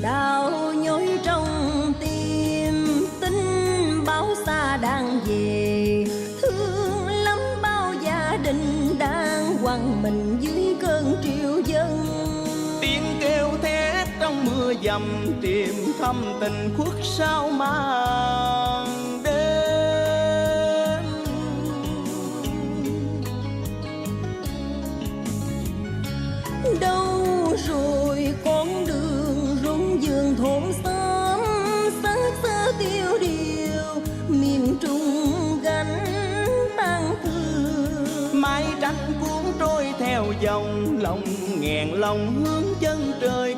đau nhói trong tim, tin báo xa đang về. Thương lắm bao gia đình đang quằn mình dưới cơn triều dân. Tiếng kêu thét trong mưa dầm, tìm thăm tình khuất sao màn đêm. Đâu rồi con đường rung dương thôn xóm, xác xơ tiêu điều miền trung gánh tang thương. Mái tranh cuốn trôi theo dòng, lòng nghẹn lòng hướng chân trời.